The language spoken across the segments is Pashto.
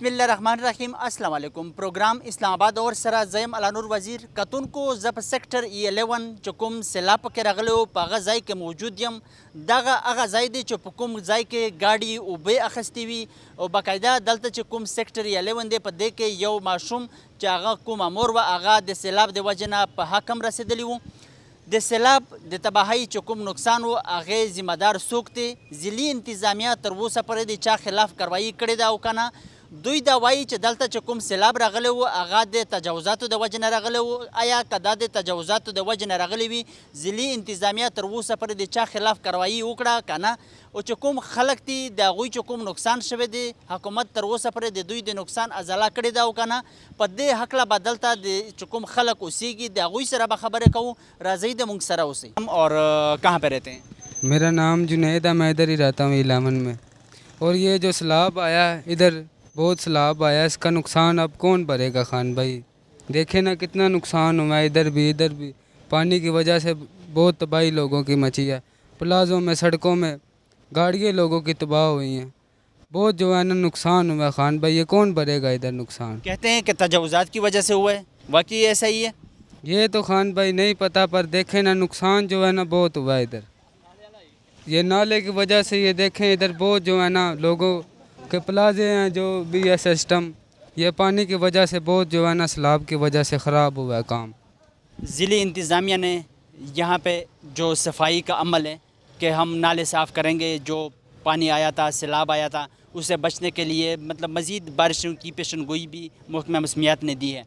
بسم الله الرحمن الرحیم. السلام علیکم. پروګرام اسلام آباد اور سره زیم علانور وزیر کتونکو زه په سیکټر 11 چې کوم سیلاب پکې راغلی و په هغه ځای کې موجود یم. دغه هغه ځای دی چې په کوم ځای کې ګاډي اوبه اخیستې وي او باقاعده دلته چې کوم سیکټر 11 دی په دې کې یو ماشوم چې هغه کومه مور وه هغه د سیلاب د وجې نه په حکم رسېدلی و. د سیلاب د تباهۍ چې کوم نقصان و هغې ذمه دار څوک دی؟ ضلعي انتظامیه تر اوسه پورې د چا خلاف کاروایي کړې ده او که نه؟ دوی دا وایي چې دلته چې کوم سیلاب راغلی و هغه د تجاوزاتو د وجې نه راغلی و. آیا که دا د تجاوزاتو د وجې نه راغلی وي ضلعي انتظامیه تر اوسه پورې د چا خلاف کاروایي وکړه که نه؟ او چې کوم خلک دي د هغوی چې کوم نقصان شوی دی حکومت تر اوسه پورې د دوی د نقصان ازاله کړې ده او که نه؟ په دې هکله به دلته د چې کوم خلک اوسیږي د هغوی سره به خبرې کوو. راځئ د موږ سره اوسئ. اور کہاں پہ رہتے ہیں؟ میرا نام جنید ہے. میں ادھر ہی رہتا ہوں ایلامن میں. اور یہ جو سیلاب آیا ادھر بہت سیلاب آیا, اس کا نقصان اب کون بھرے گا خان بھائی؟ دیکھیں نا کتنا نقصان ہوا ہے ادھر بھی. پانی کی وجہ سے بہت تباہی لوگوں کی مچی ہے. پلازوں میں سڑکوں میں گاڑیاں لوگوں کی تباہ ہوئی ہیں. بہت جو ہے نا نقصان ہوا ہے خان بھائی. یہ کون بھرے گا ادھر نقصان؟ کہتے ہیں کہ تجاوزات کی وجہ سے ہوا ہے. واقعی ایسا ہی ہے؟ یہ تو خان بھائی نہیں پتہ, پر دیکھیں نا نقصان جو ہے نا بہت ہوا ہے ادھر. یہ نالے کی وجہ سے یہ دیکھیں ادھر بہت جو ہے نا لوگوں کے پلازے ہیں جو بھی ہے سسٹم, یہ پانی کی وجہ سے بہت جو ہے نا سیلاب کی وجہ سے خراب ہوا ہے کام. ضلعی انتظامیہ نے یہاں پہ جو صفائی کا عمل ہے کہ ہم نالے صاف کریں گے, جو پانی آیا تھا سیلاب آیا تھا اسے بچنے کے لیے مطلب مزید بارشوں کی پیشن گوئی بھی محکمہ موسمیات نے دی ہے.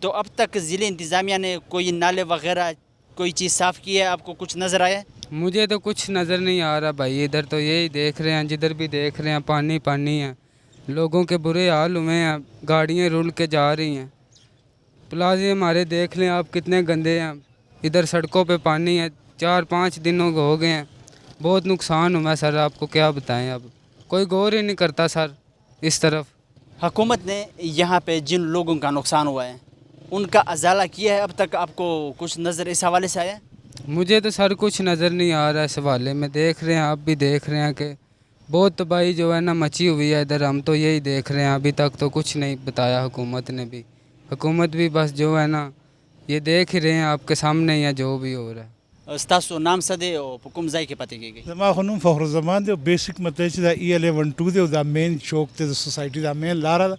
تو اب تک ضلعی انتظامیہ نے کوئی نالے وغیرہ کوئی چیز صاف کی ہے؟ آپ کو کچھ نظر آیا ہے؟ مجھے تو کچھ نظر نہیں آ رہا بھائی. ادھر تو یہی دیکھ رہے ہیں, جدھر بھی دیکھ رہے ہیں پانی پانی ہے. لوگوں کے برے حال ہوئے ہیں, گاڑیاں رول کے جا رہی ہیں. پلازے ہمارے دیکھ لیں آپ کتنے گندے ہیں. ادھر سڑکوں پہ پانی ہے, 4-5 دنوں ہو گئے ہیں. بہت نقصان ہوا ہے سر, آپ کو کیا بتائیں. اب کوئی غور ہی نہیں کرتا سر اس طرف. حکومت نے یہاں پہ جن لوگوں کا نقصان ہوا ہے ان کا ازالہ کیا ہے اب تک؟ آپ کو کچھ نظر اس حوالے سے آیا ہے؟ مجھے تو سر کچھ نظر نہیں آ رہا اس حوالے میں. دیکھ رہے ہیں آپ بھی دیکھ رہے ہیں کہ بہت تباہی جو ہے نا مچی ہوئی ہے ادھر. ہم تو یہی دیکھ رہے ہیں, ابھی تک تو کچھ نہیں بتایا حکومت نے بھی. حکومت بھی بس جو ہے نا یہ دیکھ ہی رہے ہیں آپ کے سامنے ہی ہے جو بھی ہو رہا ہے. ستاسو نام څه دی او په کوم ځای کې پاتې کیږي؟ زما خو نوم فخر الزمان دی. بیسک مطلب چې دا E11 دی او دا مین چوک دی د سوسایټي, دا مین لاره ده.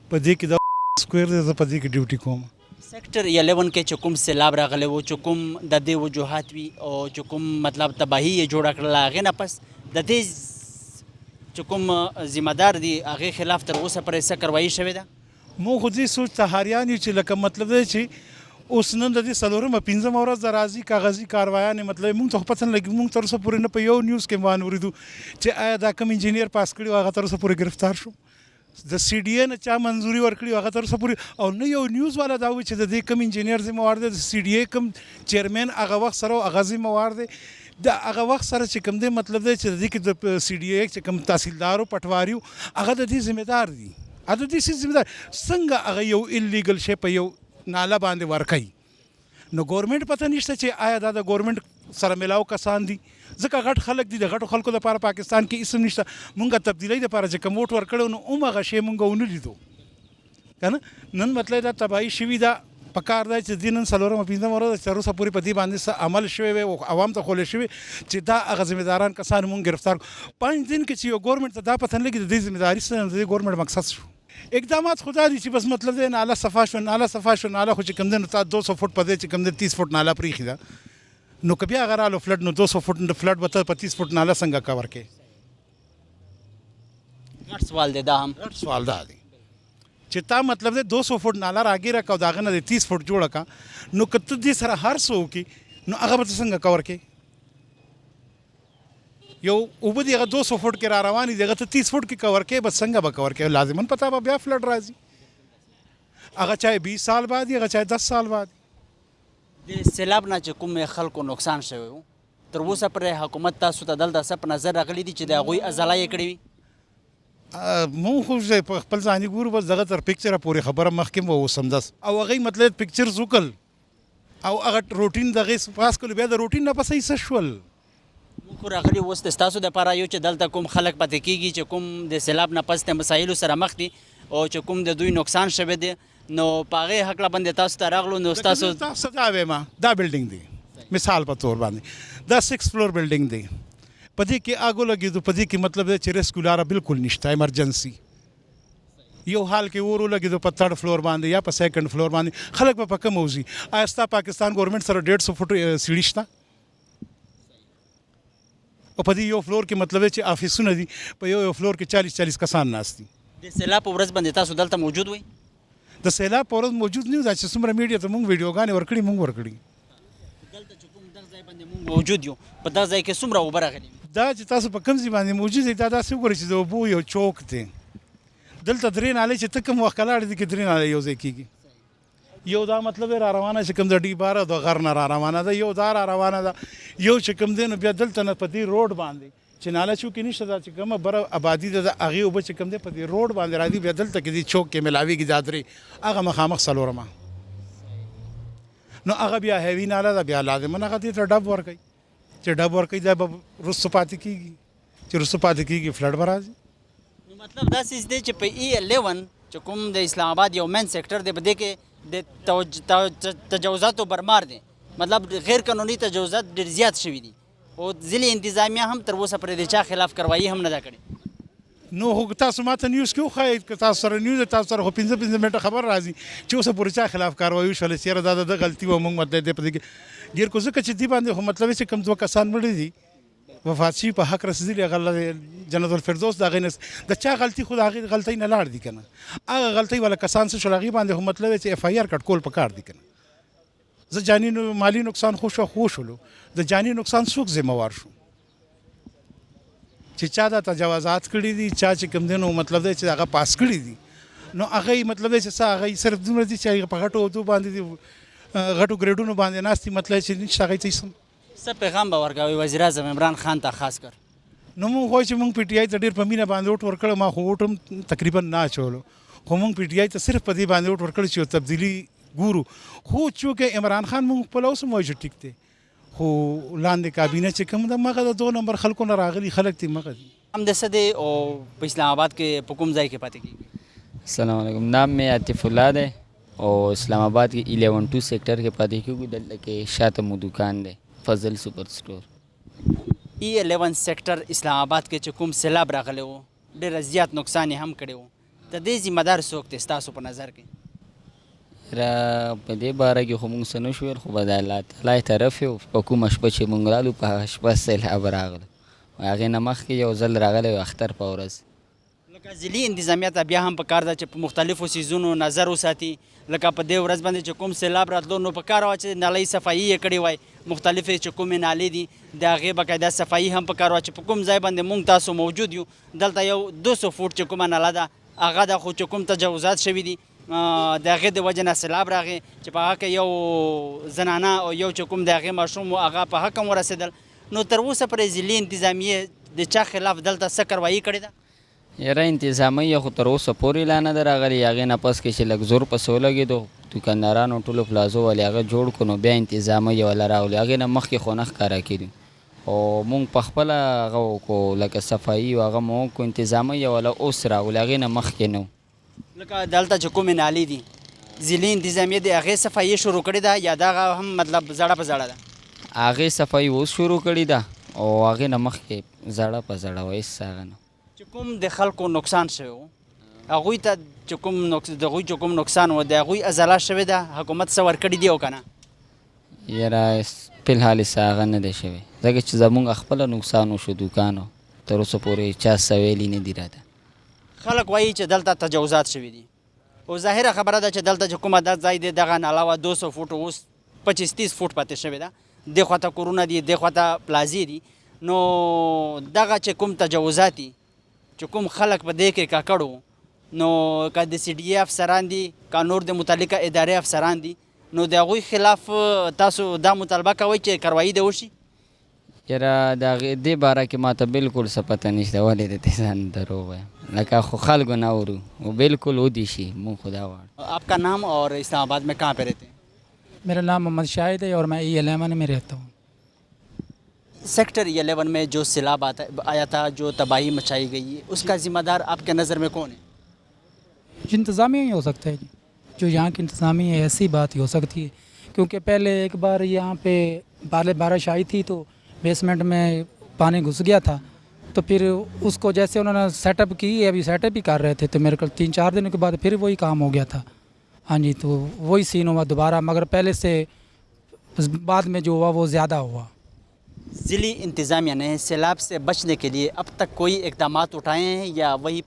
په دې کې د سکویر دی, زه په دې کې ډیوټي کوم. سیکټر 11 کې چې کوم سیلاب راغلی و چې کوم د دې وجوهات وي او چې کوم مطلب تباهي یې جوړه کړله هغې نه پس د دې چې کوم ذمه دار دي هغې خلاف تر اوسه پورې څه کاروایي شوې ده؟ مونږ خو دې سوچ ته حاریان یو چې لکه مطلب دی چې اوس نن د دې څلورمه پنځمه ورځ د راځي کاغذي کاروایانې مطلب مونږ ته خو پته نه لګي. مونږ تر اوسه پورې نه په یو نیوز کې وان اورېدو چې آیا دا کوم انجینیر پاس کړي و هغه تر اوسه پورې ګرفتار شو. د سی ډي اے نه چا منظوري ورکړي هغه تر اوسه پورې, او نه یو نیوز والا دا وایي چې د دې کوم انجینیر ذمهوار دی, د سی ډي اے کوم چیرمین هغه وخت سره هغه ذمهوار دی. د هغه وخت سره چې کوم دی مطلب دی چې د دې کې د سی ډي اے چې کوم تحصیلدار او پټواري هغه د دې ذمهدار دي. هغه د دې ذمهدار څنګه هغه یو انلیګل شی په یو ناله باندې ورکوي؟ نو گورنمنٹ پتہ نشته چې آیا دا د گورنمنٹ سره ملاو کسان دي. ځکه غټ خلک دي, د غټو خلکو لپاره پاکستان کې اسم نشته. مونږه تبدیلی لپاره چې کوم ووټ ورکړو نو هغه شی مونږ ونه لیدو که نه. نن مطلب دا تباهي شوي ده. پکار دی چې دې نن څلورمه پنځمه ورځ تر اوسه پورې په دې باندې څه عمل شوی وی او عوام ته ښودل شوي چې دا هغه ذمهداران کسان مونږ ګرفتار کړو. 5 دن کې چې یو گورنمنٹ ته دا پته نه لګي د دې ذمهداري څه د دې گورنمنٹ مقصد شو. اقدامات خدا دي چې بس مطلب دی ناله صفا شو, ناله صفا شو. ناله خو چې کوم دی نو تا 200 فوټ په دی چې کوم دی 30 فوټ ناله پرېښي ده نو که بیا هغه رالو فلډ نو 200 فوټ فلډ به ته په 30 فوټ ناله څنګه کور کې؟ غټ سوال دی دا. هم غټ سوال دا دی چې تا مطلب دی 200 فوټ ناله راګیره که او د هغه نه د 30 فوټ جوړه که نو که ته دې سره هر څه وکړي نو هغه به ته څنګه کور کې؟ یو اوبه دی هغه 200 فوټ کې را روانې دي, هغه ته 30 فوټ کې کور کې بس څنګه به کور کې؟ لازماً پته به بیا فلډ راځي. هغه چاہے 20 سال بعد هغه چاہے 10 سال بعد. د سیلاب نه چې کوم خلکو نقصان شوی و تر اوسه پورې حکومت تاسو ته دلته څه په نظر راغلی دي چې د هغوی ازاله یې کړې وي؟ مونږ خو په خپل ځاني ګورو بس دغه تر پکچره پورې خبره مخکې به اوس همداس او هغوی مطلب پکچرز وکړل او هغه روټین دغې پاس کړلو. بیا د روټین نه پس یې څه شول؟ مونږ خو راغلي اوس د ستاسو دپاره یو چې دلته کوم خلک پاتې کېږي چې کوم د سیلاب نه پس د مسایلو سره مخ دي او چې کوم د دوی نقصان شوی دی نو په هغې هکله باندې تاسو ته راغلو نو ستاسو تاسو دا وایم دا بلډینګ دی مثال په تور باندې دا 6 فلور بلډینګ دی په دې کې آګو لګېدو په دې کې مطلب دی چې ریسکیو لاره بالکل نشته ایمرجنسي یو حال کې اور ولګېدو په 3rd فلور باندې یا په 2nd فلور باندې خلک به په کم وځي آیا ستا پاکستان ګورنمنټ سره 150 فوټ سیړي شته او په دې یو فلور کې مطلب دی چې افیسونه دي په یو فلور کې 40 کسان ناست دي د سیلاب په ورځ باندې تاسو دلته موجود وئ د سیلاب په ورځ موجود نه یو دا چې څومره میډیا ته مونږ ویډیوګانې ورکړي مونږ ورکړي دلته چې کوم دغه ځای باندې موږ موجود یو په دغه ځای کې څومره اوبه راغلي دا چې تاسو په کوم ځای باندې موجود دی دا داسې وګورئ چې د اوبو یو چوک دی دلته درې نالې چې ته کوم وخت کلاړ دي کې درې نالې یو ځای کېږي یو دا مطلب را روانه چې کوم د ډیباره د غر نه را روانه ده یو دا را روانه ده یو چې کوم دی نو بیا دلته نه په دې روډ باندې چې ناله چوکې نشته دا چې کومه بره آبادي ده د هغې اوبه چې کوم دی په دې روډ باندې راځي بیا دلته کې دې چوک کې ملاویږي دا درې هغه مخامخ څلورمه نو هغه بیا هیوي ناله ده بیا لازمن هغه دې ته ډب ورکوي چې ډب ورکوي دا به وروسته پاتې کېږي چې وروسته پاتې کېږي فلډ به راځي نو مطلب دا څیز دی چې په E11 چې کوم د اسلام آباد یو مین سیکټر دی په دې کې د تجاوزاتو برمار دی مطلب غیر قانوني تجاوزات ډېر زیات شوي دي او ځینې انتظامیه هم تر اوسه پرې د چا خلاف کاروایي هم نه ده کړې نو خو تاسو ماته نیوز کې وښایئ که تاسو سره نیوز تاسو سره خو 15 منټه خبر راځي چې اوسه پورې چا خلاف کاروایي وشوله چې یاره دا د غلطي وه موږ مطلب دی په دې کې ګیر کو ځکه چې دې باندې خو مطلب چې کوم 2 کسان مړي دي وفات شي په حق رسېدلي هغه جنت الفردوس د هغې نه د چا غلطي خو د هغې غلطۍ نه لاړ دي که نه هغه غلطۍ والا کسان څه شول هغې باندې خو مطلب چې FIR کټ کول پکار دي که نه زه جاني مالي نقصان خو شولو د جاني نقصان څوک ذمہوار شو چې چا دا تجاوزات کړي دي چا چې کوم دی نو مطلب دی چې هغه پاس کړي دي نو هغه مطلب دی چې څه هغه صرف دومره دي چې هغه په غټو عہدو باندې دي غټو ګریډونو باندې ناست دي مطلب چې نشته هغه څه څه پیغام به ورکوئ وزیر اعظم عمران خان ته خاص کر نو موږ وایو چې موږ PTI ته ډېر په مینه باندې ووټ ورکړی ما خو ووټ هم تقریبا نه اچولو خو موږ PTI ته صرف په دې باندې ووټ ورکړی چې یو تبدیلي ګورو خو چونکې عمران خان موږ خپله اوس هم وایو چې ټیک دی خو لاندې کابینه چې کوم ده مغه د 2 نمبر خلکو نه راغلي خلک دي مغه دي هم د څه دی او په اسلام آباد کې په کوم ځای کې پاتې کېږي السلام علیکم نام میں عاطف اللہ ہے اور اسلام آباد کے 11-2 سیکٹر کے پاتې کېږو دلته کې شاته مو دکان دی فضل سپر سٹور E11 سیکټر اسلام آباد کې چې کوم سیلاب راغلی و ډېر زیات نقصان یې هم کړی و د دې ذمہ دار څوک دی ستاسو په نظر کې را په دې باره کې خو موږ څه نه شو ویل خو به د الله تعالی طرف یو په کومه شپه چې موږ رالو په هغه شپه سیلاب راغلو هغې نه مخکې یو ځل راغلی و اختر په ورځ لکه ضلعي انتظامیه ته بیا هم پکار ده چې په مختلفو څیزونو نظر وساتي لکه په دې ورځ باندې چې کوم سیلاب راتلو نو پکار وه چې نالۍ صفایي یې کړې وای مختلفې چې کومې نالې دي د هغې باقاعده صفایي هم پکار وه چې په کوم ځای باندې موږ تاسو موجود یو دلته یو 200 فوټ چې کومه ناله ده هغه ده خو چې کوم تجاوزات شوي دي د هغې د وجې نه سیلاب راغی چې په هغه کې یو زنانه او یو چې کوم د هغې ماشوم و هغه په حق هم ورسېدل نو تر اوسه پرې ضلعي انتظامیې د چا خلاف دلته څه کاروایي کړې ده یاره انتظامیه خو تر اوسه پورې لا نه ده راغلې هغې نه پس کې چې لږ زور پسې ولګېدو دوکاندارانو ټولو پلازو ولې هغه جوړ کړو نو بیا انتظامیه والا راغلې هغې نه مخکې خو نه ښکاره کېدو او مونږ پخپله هغه وکړو لکه صفایي و هغه مو وکړو انتظامیه والا اوس راغلې هغې نه مخکې نه لکه دلته چې کومې نالې دي ضلعي انتظامیه د هغې صفایي شروع کړې ده یا دغه هم مطلب زړه په زړه ده هغې صفایي اوس شروع کړې ده او هغې نه مخکې زړه په زړه وه هېڅ هغه نه چې کوم د خلکو نقصان شوی و هغوی ته چې کوم د هغوی چې کوم نقصان و د هغوی ازاله شوې ده حکومت څه ورکړي دي او که نه یاره فلحال یې څه هغه نه دی شوی ځکه چې زمونږ خپله نقصان وشو دوکانو تر اوسه پورې چا څه ویلي نه دي راته خلک وایي چې دلته تجاوزات شوي دي او ظاهره خبره ده چې دلته چې کومه دا ځای دی دغه نه علاوه 200 فوټ اوس 25-30 فوټ پاتې شوې ده دې خواته کورونه دي دې خواته پلازې دي نو دغه چې کوم تجاوزات دي چې کوم خلک په دې کې ککړ وو نو که د CDA افسران دي که نور د متعلقه ادارې افسران دي نو د هغوی خلاف تاسو دا مطالبه کوئ چې کاروایي دې وشي یاره د دې باره کې ما ته بالکل څه پته نشته ولې د دې ځان دروغ وایم لکه خو خلکو نه اورو وہ بالکل ودی شي مونږ خدا غواړو آپ کا نام اور اسلام آباد میں کہاں پہ رہتے ہیں میرا نام محمد شاہد ہے اور میں E11 میں رہتا ہوں سیکٹر 11 میں جو سیلاب آیا تھا جو تباہی مچائی گئی اس کا ذمہ دار آپ کے نظر میں کون ہے इंतज़ामिया ही हो सकता है जी, जो यहाँ की इंतज़ामिया है ऐसी बात ही हो सकती है, क्योंकि पहले एक बार यहाँ पे बारिश आई थी तो बेसमेंट में पानी घुस गया था, तो फिर उसको जैसे उन्होंने सेटअप की, अभी सेटअप ही कर रहे थे, तो मेरे को 3-4 दिनों के बाद फिर वही काम हो गया था। हाँ जी, तो वही सीन हुआ दोबारा, मगर पहले से बाद में जो हुआ वो ज़्यादा हुआ। ज़िली इंतज़ामिया ने सैलाब से बचने के लिए अब तक कोई इक़दामात उठाए हैं या वही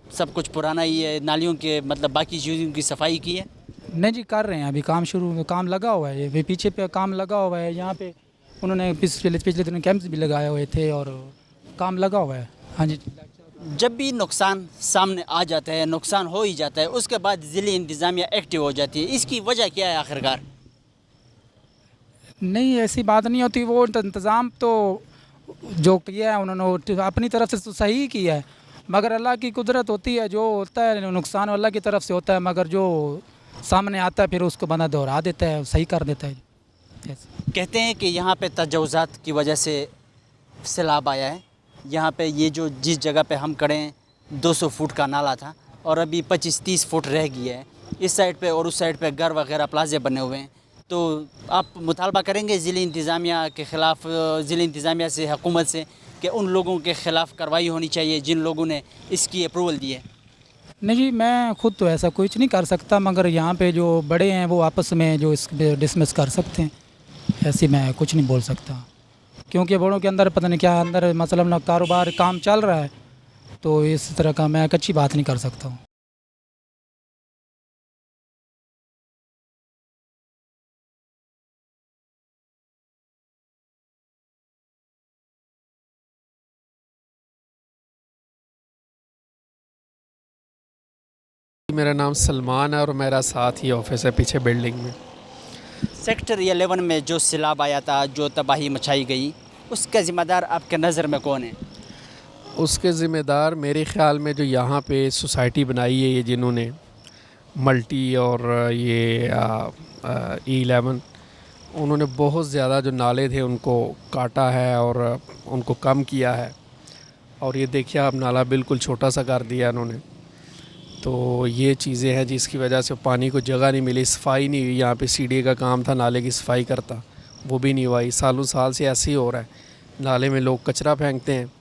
सब कुछ पुराना ही है, नालियों के मतलब बाकी चीज़ों की सफाई की है? नहीं जी, कर रहे हैं, अभी काम लगा हुआ है, ये पीछे पे काम लगा हुआ है, यहाँ पे उन्होंने पिछले दिनों कैंप्स भी लगाए हुए थे और काम लगा हुआ है। हाँ जी। जब भी नुकसान सामने आ जाता है, नुकसान हो ही जाता है, उसके बाद ज़िली इंतज़ामिया एक्टिव हो जाती है, इसकी वजह क्या है आखिरकार? नहीं, ऐसी बात नहीं होती, वो इंतज़ाम तो जो किया है उन्होंने अपनी तरफ से तो सही किया है, मगर अल्लाह की कुदरत होती है, जो होता है नुकसान अल्लाह की तरफ से होता है, मगर जो सामने आता है फिर उसको बंदा दोहरा देता है, सही कर देता है। कहते हैं कि यहाँ पे तजावुज़ात की वजह से सैलाब आया है। यहाँ पे ये जो जिस जगह पे हम खड़े हैं 200 फुट का नाला था और अभी 25-30 फुट रह गया है, इस साइड पे और उस साइड पे घर वगैरह प्लाजे बने हुए हैं। तो आप मुतालबा करेंगे ज़िली इंतज़ामिया के ख़िलाफ़, ज़िली इंतज़ामिया से, हुकूमत से, कि उन लोगों के ख़िलाफ़ कार्रवाई होनी चाहिए जिन लोगों ने इसकी अप्रूवल दी है? नहीं जी, मैं खुद तो ऐसा कुछ नहीं कर सकता, मगर यहाँ पे जो बड़े हैं वो आपस में जो इस डिसमिस कर सकते हैं, ऐसे मैं कुछ नहीं बोल सकता, क्योंकि बड़ों के अंदर पता नहीं क्या अंदर मतलब ना कारोबार काम चल रहा है, तो इस तरह का मैं अच्छी बात नहीं कर सकता हूँ। मेरा नाम सलमान है और मेरा साथ ही ऑफिस है पीछे बिल्डिंग में। सेक्टर 11 में जो सैलाब आया था, जो तबाही मचाई गई, उसका ज़िम्मेदार आपके नज़र में कौन है? उसके ज़िम्मेदार मेरे ख़्याल में जो यहाँ पे सोसाइटी बनाई है, ये जिन्होंने मल्टी और ये E11, उन्होंने बहुत ज़्यादा जो नाले थे उनको काटा है और उनको कम किया है, और ये देखिए आप नाला बिल्कुल छोटा सा कर दिया उन्होंने। तो ये चीज़ें हैं जिसकी वजह से पानी को जगह नहीं मिली, सफाई नहीं हुई। यहाँ पे सीढ़ी का काम था नाले की सफाई करता, वो भी नहीं हुआ। सालों साल से ऐसे ही हो रहा है, नाले में लोग कचरा फेंकते हैं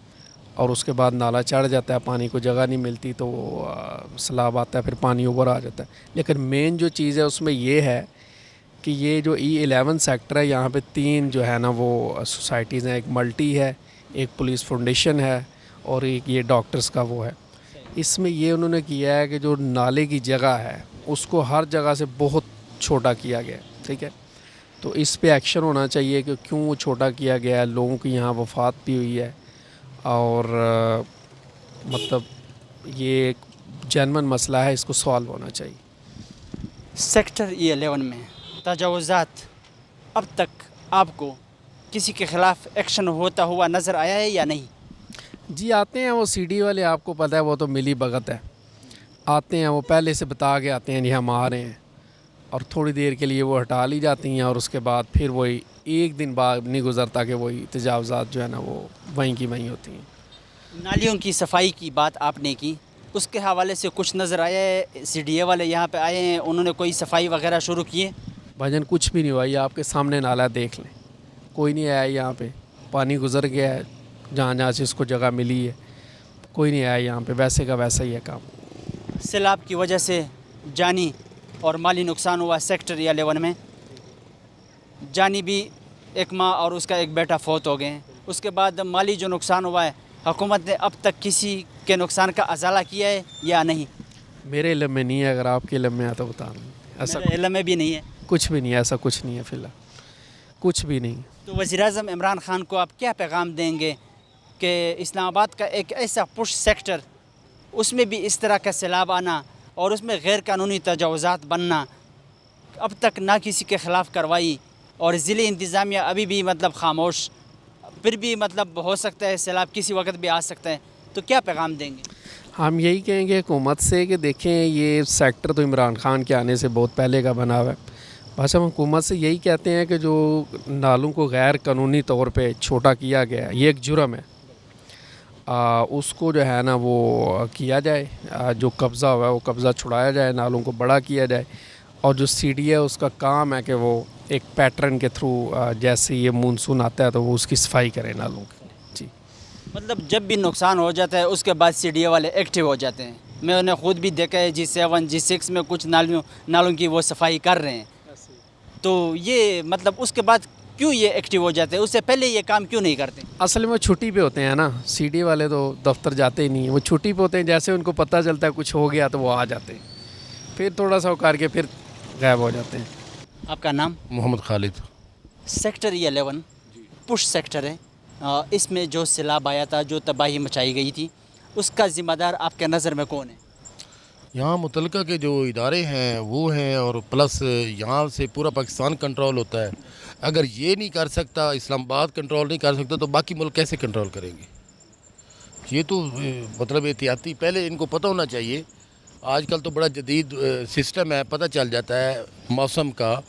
और उसके बाद नाला चढ़ जाता है, पानी को जगह नहीं मिलती, तो सैलाब आता है, फिर पानी ऊपर आ जाता है। लेकिन मेन जो चीज़ है उसमें ये है कि ये जो E11 सेक्टर है, यहाँ पे 3 जो है ना वो सोसाइटीज़ हैं, एक मल्टी है, एक पुलिस फाउंडेशन है और एक ये डॉक्टर्स का वो है। इसमें ये उन्होंने किया है कि जो नाले की जगह है उसको हर जगह से बहुत छोटा किया गया है, ठीक है। तो इस पे एक्शन होना चाहिए कि क्यों वो छोटा किया गया है, लोगों की यहाँ वफ़ात भी हुई है और मतलब ये एक जेन्युइन मसला है, इसको सॉल्व होना चाहिए। सेक्टर E11 में तजावुज़ात अब तक आपको किसी के ख़िलाफ़ एक्शन होता हुआ नज़र आया है या नहीं? जी आते हैं वो सीडी वाले, आपको पता है वो तो मिली भगत है, आते हैं वो पहले से बता के आते हैं नहीं हम आ रहे हैं, और थोड़ी देर के लिए वो हटा ली जाती हैं और उसके बाद फिर वही एक दिन बाद नहीं गुजरता कि वही तजावुज़ात जो है ना वो वहीं की वहीं होती हैं। नालियों की सफाई की बात आपने की, उसके हवाले से कुछ नज़र आया है? CDA वाले यहाँ पे आए हैं, उन्होंने कोई सफाई वगैरह शुरू की है? भाईजान कुछ भी नहीं हुआ, ये आपके सामने नाला देख लें, कोई नहीं आया यहाँ पे, पानी गुजर गया है जहाँ जहाँ से उसको जगह मिली है, कोई नहीं आया यहाँ पे, वैसे का वैसा ही है काम। सैलाब की वजह से जानी और माली नुकसान हुआ सेक्टर 11 में। जानी भी एक माँ और उसका एक बेटा फौत हो गए हैं। उसके बाद माली जो नुकसान हुआ है, हुकूमत ने अब तक किसी के नुकसान का अजाला किया है या नहीं? मेरे इल्म में नहीं है, अगर आपके इल्म में है तो बता दें। ऐसा मेरे इल्म में भी नहीं है, कुछ भी नहीं है, ऐसा कुछ नहीं है फ़िलहाल, कुछ भी नहीं। तो वज़ीर-ए-आज़म इमरान खान को आप क्या पैगाम देंगे कि इस्लामाबाद का एक ऐसा पुश सेक्टर, उसमें भी इस तरह का सैलाब आना और उसमें गैर कानूनी तजावुज़ात बनना, अब तक ना किसी के ख़िलाफ़ कार्रवाई, और ज़िली इंतज़ामिया अभी भी मतलब खामोश, फिर भी मतलब हो सकता है सैलाब किसी वक्त भी आ सकता है, तो क्या पैगाम देंगे? हम यही कहेंगे हुकूमत से कि देखें ये सेक्टर तो इमरान खान के आने से बहुत पहले का बना हुआ है, बस हम हुकूमत से यही कहते हैं कि जो नालों को गैर कानूनी तौर पे छोटा किया गया है, ये एक जुर्म है, उसको जो है ना वो किया जाए, जो कब्ज़ा हुआ है वो कब्ज़ा छुड़ाया जाए, नालों को बड़ा किया जाए। और जो सीडी है उसका काम है कि वो एक पैटर्न के थ्रू जैसे ये मानसून आता है तो वो उसकी सफाई करे नालों की। जी, मतलब जब भी नुकसान हो जाता है उसके बाद सीडीए वाले एक्टिव हो जाते हैं। मैं उन्हें खुद भी देखा है, G7 G6 में कुछ नालों की वो सफाई कर रहे हैं। तो ये मतलब उसके बाद क्यों ये एक्टिव हो जाते हैं, उससे पहले ये काम क्यों नहीं करते? असल में वो छुट्टी पे होते हैं ना, सीडी वाले तो दफ्तर जाते ही नहीं, वो छुट्टी पे होते हैं। जैसे उनको पता चलता है कुछ हो गया तो वो आ जाते हैं, फिर थोड़ा सा वो करके फिर गायब हो जाते हैं। आपका नाम? मोहम्मद खालिद। सेक्टर 11 पुश सेक्टर है, इसमें जो सैलाब आया था, जो तबाही मचाई गई थी, उसका ज़िम्मेदार आपके नज़र में कौन है? यहाँ मुतलका के जो इदारे हैं वो हैं, और प्लस यहाँ से पूरा पाकिस्तान कंट्रोल होता है। अगर ये नहीं कर सकता, इस्लामाबाद कंट्रोल नहीं कर सकता, तो बाकी मुल्क कैसे कंट्रोल करेंगे? ये तो मतलब एहतियाती पहले इनको पता होना चाहिए। आजकल तो बड़ा जदीद सिस्टम है, पता चल जाता है मौसम का,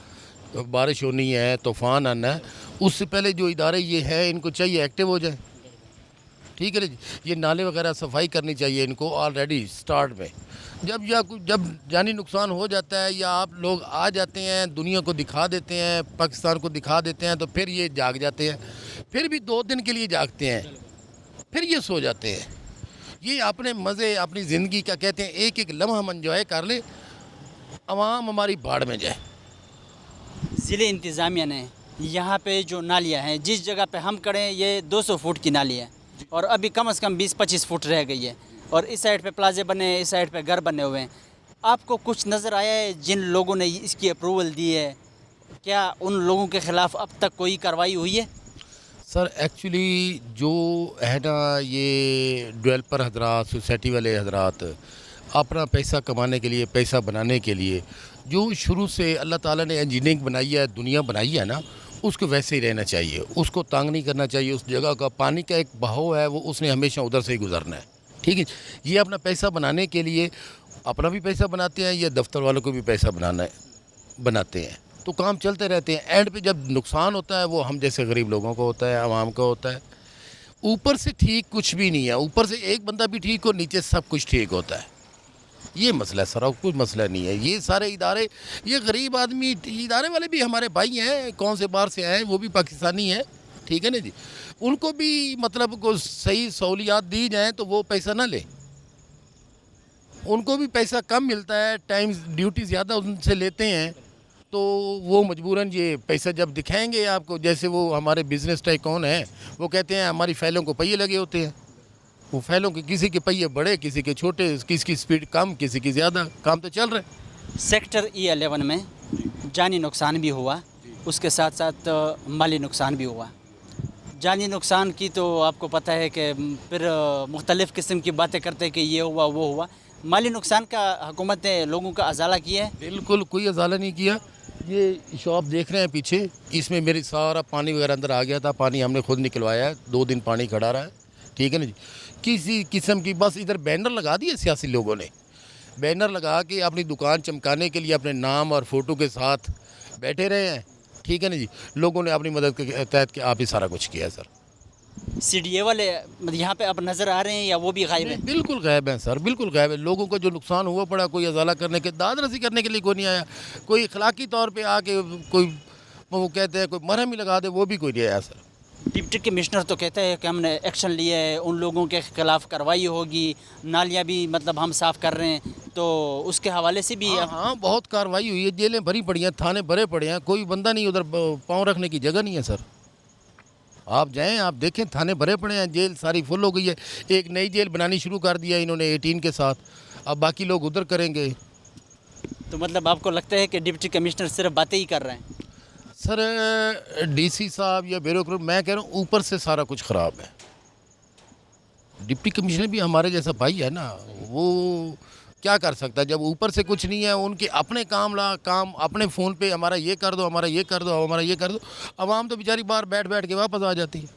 बारिश होनी है, तूफ़ान आना है। उससे पहले जो इदारे ये हैं इनको चाहिए एक्टिव हो जाए, ठीक है ना जी। ये नाले वगैरह सफाई करनी चाहिए इनको ऑलरेडी स्टार्ट में। जब जानी नुकसान हो जाता है या आप लोग आ जाते हैं, दुनिया को दिखा देते हैं, पाकिस्तान को दिखा देते हैं, तो फिर ये जाग जाते हैं, फिर भी 2 दिन के लिए जागते हैं, फिर ये सो जाते हैं। ये अपने मज़े, अपनी ज़िंदगी का कहते हैं एक एक लम्हा हम एंजॉय कर ले, अवाम हमारी बाढ़ में जाए। ज़िले इंतज़ामिया ने यहाँ पे जो नालियाँ हैं, जिस जगह पे हम खड़े हैं ये 200 फुट की नाली है, और अभी कम से कम 20-25 फुट रह गई है, और इस साइड पे प्लाजे बने हैं, इस साइड पे घर बने हुए हैं। आपको कुछ नज़र आया है जिन लोगों ने इसकी अप्रूवल दी है, क्या उन लोगों के ख़िलाफ़ अब तक कोई कार्रवाई हुई है? सर एक्चुअली जो है ना, ये डेवलपर हजरात, सोसाइटी वाले हजरात अपना पैसा कमाने के लिए, पैसा बनाने के लिए जो शुरू से अल्लाह ताला ने इंजीनियरिंग बनाई है, दुनिया बनाई है ना, उसको वैसे ही रहना चाहिए, उसको तंग नहीं करना चाहिए। उस जगह का पानी का एक बहाव है, वो उसने हमेशा उधर से ही गुजरना है, ठीक है। ये अपना पैसा बनाने के लिए अपना भी पैसा बनाते हैं, ये दफ्तर वालों को भी पैसा बनाते हैं, तो काम चलते रहते हैं। एंड पे जब नुकसान होता है वो हम जैसे गरीब लोगों को होता है, आवाम को होता है। ऊपर से ठीक कुछ भी नहीं है, ऊपर से एक बंदा भी ठीक हो, नीचे सब कुछ ठीक होता है। ये मसला है सर, और कुछ मसला नहीं है। ये सारे इदारे, ये गरीब आदमी, इदारे वाले भी हमारे भाई हैं, कौन से बाहर से आए, वो भी पाकिस्तानी हैं, ठीक है ना जी। उनको भी मतलब को सही सहूलियात दी जाएँ तो वो पैसा ना ले, उनको भी पैसा कम मिलता है, टाइम ड्यूटी ज़्यादा उनसे लेते हैं, तो वो मजबूरन ये पैसा जब दिखाएंगे आपको, जैसे वो हमारे बिज़नेस टाइकून हैं, वो कहते हैं हमारी फाइलों को पहिए लगे होते हैं, वो फाइलों के किसी के पहिए बड़े, किसी के छोटे, किसी की स्पीड कम, किसी की ज़्यादा, काम तो चल रहा है। सेक्टर E11 में जानी नुकसान भी हुआ, उसके साथ साथ माली नुकसान भी हुआ। जानी नुकसान की तो आपको पता है कि फिर मुख्तलिफ़ किस्म की बातें करते हैं कि ये हुआ वो हुआ। माली नुकसान का हुकूमत ने लोगों का अजाला किया है? बिल्कुल कोई अजाला नहीं किया। ये शॉप देख रहे हैं पीछे, इसमें मेरी सारा पानी वगैरह अंदर आ गया था, पानी हमने खुद निकलवाया है, 2 दिन पानी खड़ा रहा है, ठीक है ना जी। किसी किस्म की बस इधर बैनर लगा दिए सियासी लोगों ने, बैनर लगा के अपनी दुकान चमकाने के लिए अपने नाम और फ़ोटो के साथ बैठे रहे हैं, ठीक है ना जी। लोगों ने अपनी मदद के तहत के आप ही सारा कुछ किया है सर। सीडीए वाले यहाँ पे अब नज़र आ रहे हैं या वो भी गायब हैं? बिल्कुल गायब हैं सर, बिल्कुल गायब है। लोगों को जो नुकसान हुआ पड़ा, कोई अजाला करने के, दाद रसी करने के लिए कोई नहीं आया, कोई अखलाकी तौर पे आके कोई वो कहते हैं कोई मरहम ही लगा दे, वो भी कोई नहीं आया सर। डिप्टी कमिश्नर तो कहते हैं कि हमने एक्शन लिया है, उन लोगों के खिलाफ़ कार्रवाई होगी, नालियाँ भी मतलब हम साफ़ कर रहे हैं, तो उसके हवाले से भी हाँ बहुत कार्रवाई हुई है, जेलें भरी पड़ी हैं, थाने भरे पड़े हैं, कोई बंदा नहीं उधर पाँव रखने की जगह नहीं है सर। आप जाएं, आप देखें, थाने भरे पड़े हैं, जेल सारी फुल हो गई है। एक नई जेल बनानी शुरू कर दिया इन्होंने 18 के साथ, अब बाकी लोग उधर करेंगे। तो मतलब आपको लगता है कि डिप्टी कमिश्नर सिर्फ बातें ही कर रहे हैं? सर डीसी साहब या ब्यूरोक्रेट, मैं कह रहा हूँ ऊपर से सारा कुछ ख़राब है। डिप्टी कमिश्नर भी हमारे जैसा भाई है ना, वो क्या कर सकता है जब ऊपर से कुछ नहीं है। उनके अपने काम अपने फ़ोन पे हमारा ये कर दो, हमारा ये कर दो, हमारा ये कर दो। आवाम तो बेचारी बाहर बैठ बैठ के वापस आ जाती है,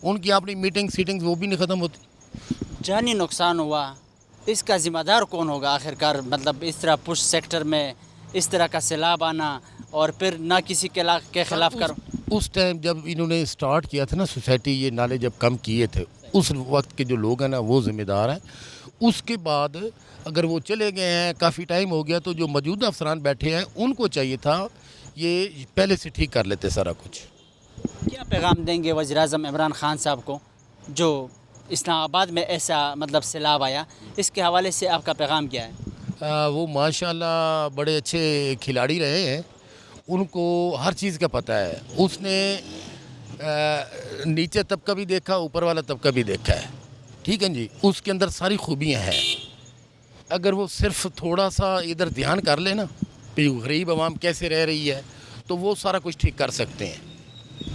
उनकी अपनी मीटिंग सीटिंग्स वो भी नहीं ख़त्म होती। जानी नुकसान हुआ, इसका ज़िम्मेदार कौन होगा आखिरकार? मतलब इस तरह पुश सेक्टर में इस तरह का सैलाब आना और फिर ना किसी के ख़िलाफ़ करो। उस टाइम जब इन्होंने स्टार्ट किया था ना सोसाइटी, ये नाले जब कम किए थे, اس وقت کے جو لوگ ہیں نا وہ ذمہ دار ہیں. اس کے بعد اگر وہ چلے گئے ہیں کافی ٹائم ہو گیا تو جو موجودہ افسران بیٹھے ہیں ان کو چاہیے تھا یہ پہلے سے ٹھیک کر لیتے سارا کچھ. کیا پیغام دیں گے وزیر اعظم عمران خان صاحب کو جو اسلام آباد میں ایسا مطلب سیلاب آیا، اس کے حوالے سے آپ کا پیغام کیا ہے؟ وہ ماشاءاللہ بڑے اچھے کھلاڑی رہے ہیں، ان کو ہر چیز کا پتہ ہے. اس نے نیچے طبقہ بھی دیکھا، اوپر والا طبقہ بھی دیکھا ہے. ٹھیک ہے جی، اس کے اندر ساری خوبیاں ہیں. اگر وہ صرف تھوڑا سا ادھر دھیان کر لے نا کہ غریب عوام کیسے رہ رہی ہے تو وہ سارا کچھ ٹھیک کر سکتے ہیں.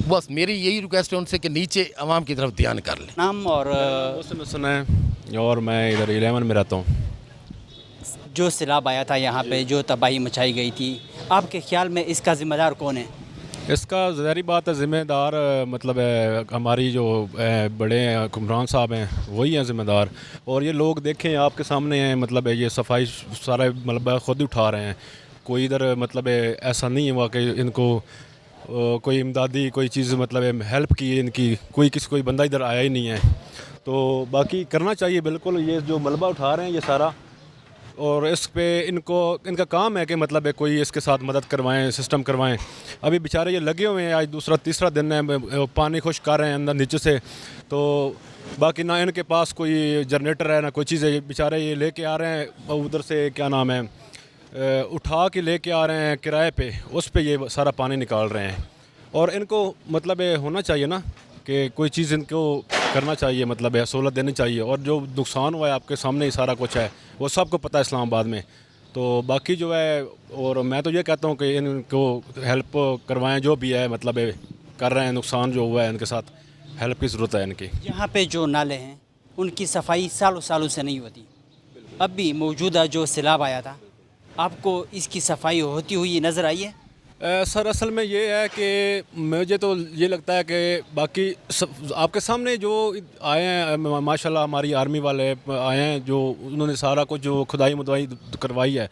بس میری یہی ریکویسٹ ہے ان سے کہ نیچے عوام کی طرف دھیان کر لیں. نام اور محسن حسن ہے اور میں ادھر 11 میں رہتا ہوں. جو سیلاب آیا تھا یہاں پہ، جو تباہی مچائی گئی تھی، آپ کے خیال میں اس کا ذمہ دار کون ہے؟ اس کا ظاہری بات ہے ذمہ دار مطلب ہماری جو بڑے حکمران صاحب ہیں وہی ہیں ذمہ دار. اور یہ لوگ دیکھیں آپ کے سامنے ہیں، مطلب یہ صفائی سارا مطلب خود ہی اٹھا رہے ہیں. کوئی ادھر مطلب ایسا نہیں ہوا کہ ان کو کوئی امدادی کوئی چیز مطلب ہیلپ کی ان کی، کوئی بندہ ادھر آیا ہی نہیں ہے. تو باقی کرنا چاہیے بالکل. یہ جو ملبہ اٹھا رہے ہیں یہ سارا، اور اس پہ ان کا کام ہے کہ مطلب کوئی اس کے ساتھ مدد کروائیں، سسٹم کروائیں. ابھی بیچارے یہ لگے ہوئے ہیں، آج دوسرا تیسرا دن ہے، پانی خشک کر رہے ہیں اندر نیچے سے. تو باقی نہ ان کے پاس کوئی جنریٹر ہے نہ کوئی چیز ہے. یہ بیچارے یہ لے کے آ رہے ہیں ادھر سے، کیا نام ہے، اٹھا کے لے کے آ رہے ہیں کرائے پہ، اس پہ یہ سارا پانی نکال رہے ہیں. اور ان کو مطلب ہونا چاہیے نا کہ کوئی چیز ان کو کرنا چاہیے، مطلب سہولت دینی چاہیے. اور جو نقصان ہوا ہے آپ کے سامنے ہی سارا کچھ ہے، وہ سب کو پتہ ہے اسلام آباد میں. تو باقی جو ہے، اور میں تو یہ کہتا ہوں کہ ان کو ہیلپ کروائیں، جو بھی ہے مطلب کر رہے ہیں. نقصان جو ہوا ہے ان کے ساتھ ہیلپ کی ضرورت ہے ان کی. یہاں پہ جو نالے ہیں ان کی صفائی سالوں سے نہیں ہوتی. اب بھی موجودہ جو سیلاب آیا تھا، آپ کو اس کی صفائی ہوتی ہوئی نظر آئی ہے؟ سر اصل میں یہ ہے کہ مجھے تو یہ لگتا ہے کہ باقی آپ کے سامنے جو آئے ہیں ماشاءاللہ ہماری آرمی والے آئے ہیں، جو انہوں نے سارا کچھ جو کھدائی مدوائی کروائی ہے.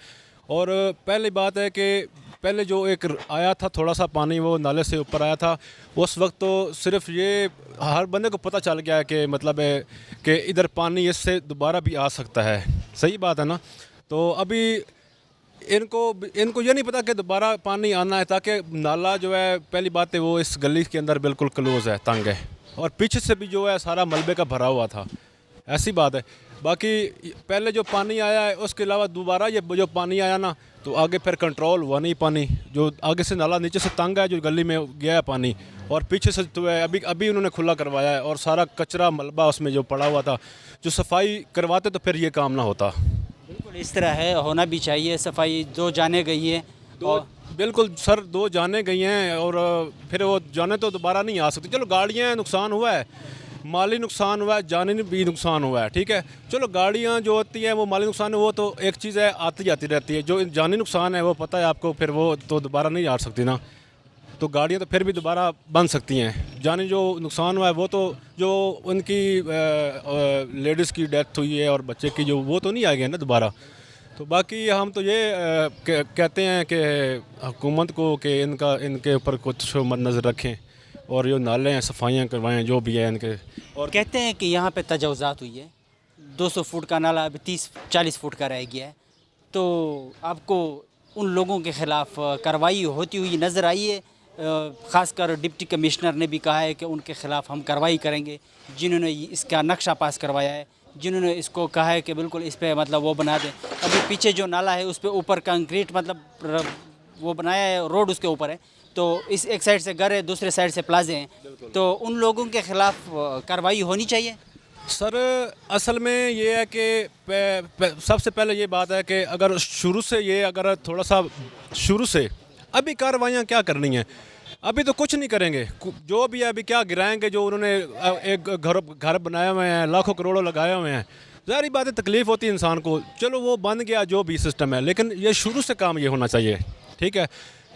اور پہلی بات ہے کہ پہلے جو ایک آیا تھا تھوڑا سا پانی، وہ نالے سے اوپر آیا تھا، اس وقت تو صرف یہ ہر بندے کو پتہ چل گیا ہے کہ مطلب ہے کہ ادھر پانی اس سے دوبارہ بھی آ سکتا ہے. صحیح بات ہے نا. تو ابھی ان کو یہ نہیں پتا کہ دوبارہ پانی آنا ہے، تاکہ نالا جو ہے پہلی بات ہے وہ اس گلی کے اندر بالکل کلوز ہے، تنگ ہے، اور پیچھے سے بھی جو ہے سارا ملبے کا بھرا ہوا تھا. ایسی بات ہے. باقی پہلے جو پانی آیا ہے اس کے علاوہ دوبارہ یہ جو پانی آیا نا تو آگے پھر کنٹرول ہوا نہیں پانی. جو آگے سے نالا نیچے سے تنگ ہے، جو گلی میں گیا ہے پانی، اور پیچھے سے تو ہے ابھی انہوں نے کھلا کروایا ہے، اور سارا کچرا ملبہ اس میں جو پڑا ہوا تھا. جو صفائی کرواتے تو پھر یہ کام نہ ہوتا. بالکل اس طرح ہے، ہونا بھی چاہیے. صفائی 2 جانیں گئی ہیں. بالکل سر، 2 جانیں گئی ہیں، اور پھر وہ جانیں تو دوبارہ نہیں آ سکتی. چلو گاڑیاں نقصان ہوا ہے، مالی نقصان ہوا ہے، جانی بھی نقصان ہوا ہے، ٹھیک ہے. چلو گاڑیاں جو ہوتی ہیں وہ مالی نقصان ہے، وہ تو ایک چیز ہے، آتی جاتی رہتی ہے. جو جانی نقصان ہے وہ پتہ ہے آپ کو، پھر وہ تو دوبارہ نہیں آ سکتی نا. تو گاڑیاں تو پھر بھی دوبارہ بن سکتی ہیں. جانی جو نقصان ہوا ہے وہ تو جو ان کی لیڈیز کی ڈیتھ ہوئی ہے اور بچے کی جو، وہ تو نہیں آئے گے نا دوبارہ. تو باقی ہم تو یہ کہتے ہیں کہ حکومت کو کہ ان کے اوپر کچھ مد نظر رکھیں، اور جو نالے ہیں صفائیاں کروائیں جو بھی ہے ان کے. اور کہتے ہیں کہ یہاں پہ تجاوزات ہوئی ہے. 200 فٹ کا نالا ابھی 30-40 فٹ کا رہ گیا ہے. تو آپ کو ان لوگوں کے خلاف کارروائی ہوتی ہوئی نظر آئی ہے؟ خاص کر ڈپٹی کمشنر نے بھی کہا ہے کہ ان کے خلاف ہم کارروائی کریں گے، جنہوں نے اس کا نقشہ پاس کروایا ہے، جنہوں نے اس کو کہا ہے کہ بالکل اس پہ مطلب وہ بنا دیں. ابھی پیچھے جو نالا ہے اس پہ اوپر کنکریٹ مطلب وہ بنایا ہے، روڈ اس کے اوپر ہے. تو اس ایک سائڈ سے گھر ہے، دوسرے سائڈ سے پلازے ہیں. تو ان لوگوں کے خلاف کارروائی ہونی چاہیے. سر اصل میں یہ ہے کہ سب سے پہلے یہ بات ہے کہ اگر شروع سے یہ اگر تھوڑا سا شروع سے ابھی کارروائیاں کیا کرنی ہیں، ابھی تو کچھ نہیں کریں گے. جو بھی ہے ابھی کیا گرائیں گے، جو انہوں نے ایک گھر بنائے ہوئے ہیں، لاکھوں کروڑوں لگائے ہوئے ہیں. ظاہری بات ہے تکلیف ہوتی ہے انسان کو، چلو وہ بن گیا جو بھی سسٹم ہے، لیکن یہ شروع سے کام یہ ہونا چاہیے، ٹھیک ہے.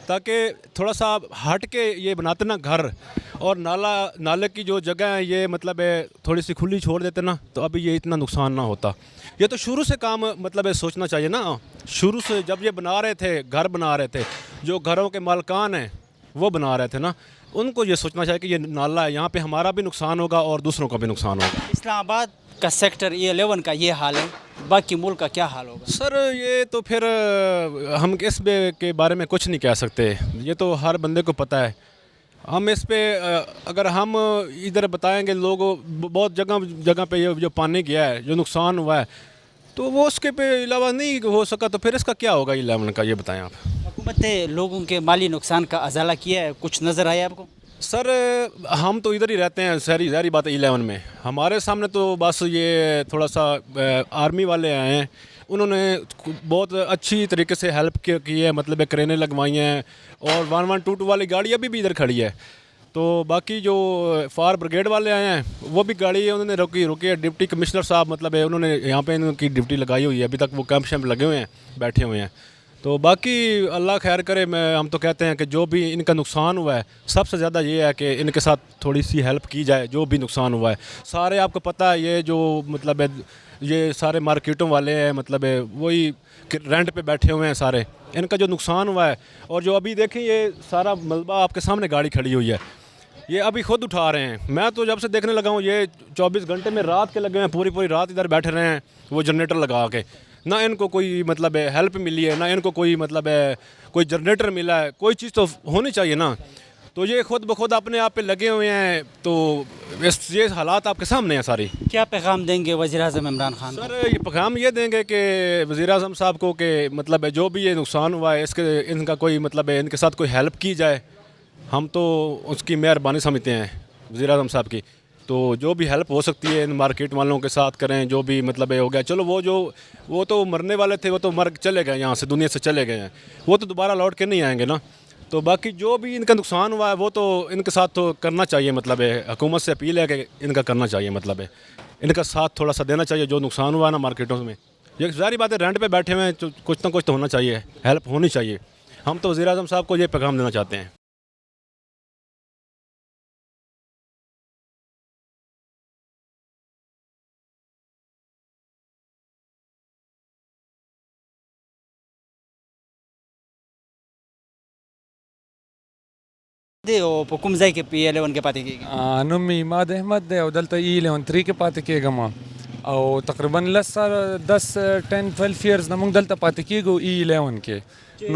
تاکہ تھوڑا سا ہٹ کے یہ بناتے نا گھر، اور نالے کی جو جگہ ہے یہ مطلب تھوڑی سی کھلی چھوڑ دیتے نا تو ابھی یہ اتنا نقصان نہ ہوتا. یہ تو شروع سے کام مطلب سوچنا چاہیے نا. شروع سے جب یہ بنا رہے تھے، گھر بنا رہے تھے، جو گھروں کے مالکان ہیں وہ بنا رہے تھے نا، ان کو یہ سوچنا چاہیے کہ یہ نالا ہے، یہاں پہ ہمارا بھی نقصان ہوگا اور دوسروں کا بھی نقصان ہوگا. اسلام آباد کا سیکٹر E11 کا یہ حال ہے، باقی ملک کا کیا حال ہوگا؟ سر یہ تو پھر ہم اس کے بارے میں کچھ نہیں کہہ سکتے، یہ تو ہر بندے کو پتہ ہے. ہم اس پہ اگر ہم ادھر بتائیں گے لوگ بہت جگہ پہ یہ جو پانی گیا ہے، جو نقصان ہوا ہے، تو وہ اس کے پہ علاوہ نہیں ہو سکا، تو پھر اس کا کیا ہوگا E11 کا، یہ بتائیں آپ. حکومت نے لوگوں کے مالی نقصان کا ازالہ کیا ہے، کچھ نظر آیا آپ کو؟ سر ہم تو ادھر ہی رہتے ہیں، ظاہری بات ہے E11 میں. ہمارے سامنے تو بس یہ تھوڑا سا آرمی والے آئے ہیں، انہوں نے بہت اچھی طریقے سے ہیلپ کی ہے، مطلب کرینے لگوائی ہیں، اور 1122 والی گاڑی ابھی بھی ادھر کھڑی ہے. تو باقی جو فائر بریگیڈ والے آئے ہیں وہ بھی گاڑی انہوں نے روکی ہے. ڈپٹی کمشنر صاحب مطلب ہے انہوں نے یہاں پہ ان کی ڈیوٹی لگائی ہوئی ہے، ابھی تک وہ کیمپ شیمپ لگے ہوئے ہیں، بیٹھے ہوئے ہیں. تو باقی اللہ خیر کرے. ہم تو کہتے ہیں کہ جو بھی ان کا نقصان ہوا ہے، سب سے زیادہ یہ ہے کہ ان کے ساتھ تھوڑی سی ہیلپ کی جائے. جو بھی نقصان ہوا ہے سارے آپ کو پتہ ہے، یہ جو مطلب ہے یہ سارے مارکیٹوں والے ہیں، مطلب ہے وہی رینٹ پہ بیٹھے ہوئے ہیں سارے. ان کا جو نقصان ہوا ہے، اور جو ابھی دیکھیں یہ سارا ملبہ آپ کے سامنے گاڑی کھڑی ہوئی ہے، یہ ابھی خود اٹھا رہے ہیں. میں تو جب سے دیکھنے لگا ہوں یہ 24 گھنٹے میں رات کے لگے ہیں، پوری رات ادھر بیٹھے رہے ہیں وہ جنریٹر لگا کے. نہ ان کو کوئی مطلب ہے ہیلپ ملی ہے، نہ ان کو کوئی مطلب ہے کوئی جنریٹر ملا ہے. کوئی چیز تو ہونی چاہیے نا. تو یہ خود بخود اپنے آپ پہ لگے ہوئے ہیں. تو یہ حالات آپ کے سامنے ہیں ساری. کیا پیغام دیں گے وزیر اعظم عمران خان؟ سر یہ پیغام یہ دیں گے کہ وزیر اعظم صاحب کو کہ مطلب ہے جو بھی یہ نقصان ہوا ہے ان کا کوئی مطلب ہے ان کے ساتھ کوئی ہیلپ کی جائے. ہم تو اس کی مہربانی سمجھتے ہیں وزیر اعظم صاحب کی. تو جو بھی ہیلپ ہو سکتی ہے ان مارکیٹ والوں کے ساتھ کریں. جو بھی مطلب ہے ہو گیا، چلو وہ تو مرنے والے تھے، وہ تو مر چلے گئے، یہاں سے دنیا سے چلے گئے ہیں، وہ تو دوبارہ لوٹ کے نہیں آئیں گے نا. تو باقی جو بھی ان کا نقصان ہوا ہے وہ تو ان کے ساتھ تو کرنا چاہیے. مطلب ہے حکومت سے اپیل ہے کہ ان کا کرنا چاہیے، مطلب ہے ان کا ساتھ تھوڑا سا دینا چاہیے. جو نقصان ہوا ہے نا مارکیٹوں میں، یہ ظاہری بات ہے رینٹ پہ بیٹھے ہوئے ہیں، تو کچھ نہ کچھ تو ہونا چاہیے، ہیلپ ہونی چاہیے. ہم تو وزیر اعظم صاحب کو یہ پیغام دینا چاہتے ہیں. او په کوم ځای کې E11 کې پاتې کیږي؟ نوم مې عماد احمد دی او دلته E11 3 کې پاتې کېږم او تقریبا 10-12 ایئرز نه موږ دلته پاتې کېږو E11 کې.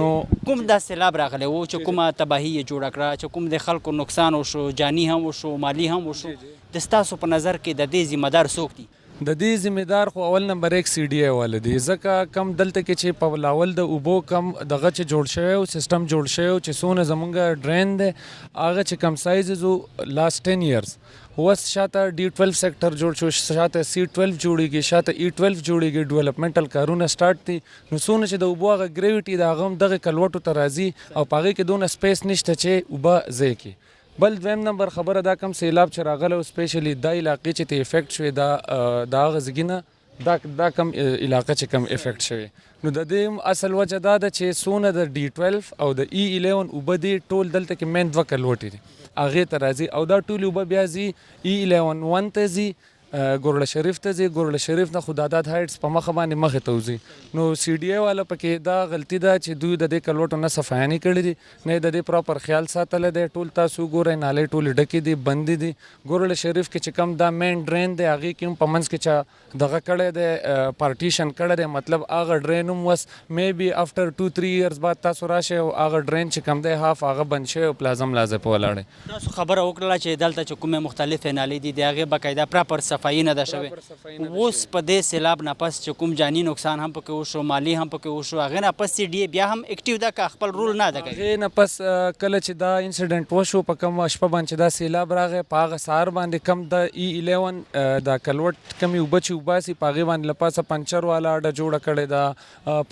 نو کوم دا سیلاب راغلی و چې کومه تباهي یې جوړه کړه، چې کوم د خلکو نقصان وشو، جاني هم وشو، مالی هم وشو، د ستاسو په نظر کې د دې ذمہ دار څوک دي؟ د دې ذمہدار خو اول نمبر 1 CDA والے دي، ځکه کم دلته کې چې په لاول د اوبو کم دغه چې جوړ شوی او سیستم جوړ شوی چې څونه زمونږ ډرین دی هغه چې کم سایز زو لاست 10 ایئرز اوس شاته D12 سیکټر جوړ شو، شاته C12 جوړیږي، شاته E12 جوړیږي، ډیولپمنټل کارونه سٹارټ دي. نو څونه چې د اوبو هغه ګریویټي د هغه دغه کلوټو ته راځي او په هغې کې دونه سپیس نشته چې اوبه ځای کړي. بل دویم نمبر خبره دا کم سیلاب چې راغلی او سپیشلی دا علاقې چې ته افیکټ شوې دا هغه ځګینه دا کم علاقه چې کم افیکټ شوې. نو د دې اصل وجه دا ده چې څونه د D12 او د E11 اوبه دي ټول دلته کې مین 2 کلوټې دي هغې ته راځي او دا ټول اوبه بیا ځي E11 1 ته ځي، ګورله شریف ته ځي، ګورله شریف نه خداداد هایټس په مخه باندې مخې ته وځي. نو CDA والا پکې دا غلطي ده چې دوی د دې کلوټو نه صفایي نه کړي دي، نه د دې پراپر خیال ساتلی دی. ټول تاسو ګورئ نالې ټولې ډکې دي، بندې دي. ګورله شریف کې چې کوم دا مین ډرین دی هغې کې هم په منځ کې چا دغه کړی دی، پارټیشن کړی دی، مطلب هغه ډرین هم وس میبي افټر 2-3 ایئرز بعد تاسو راشئ او هغه ډرین چې کوم دی هاف هغه بند شوی او پلازم لازم په ولاړی. تاسو خبره وکړله چې دلته چې کومې مختلفې نالې دي د هغې باقاعده پراپر صفایي نه ده شوې. اوس په دې سیلاب نه پس چې کوم جاني نقصان هم پکې وشو، مالی هم پکې وشو، هغې نه پس CDA بیا هم اکټیو ده که خپل رول نه ادا کوي؟ هغې نه پس کله چې دا انسیډنټ وشو په کومه شپه باندې چې دا سیلاب راغی په هغه سهار باندې کم د E11 دا کلوټ کمې اوبه چې وباسي په هغې باندې له پاسه پنچر والا اډه جوړه کړې ده،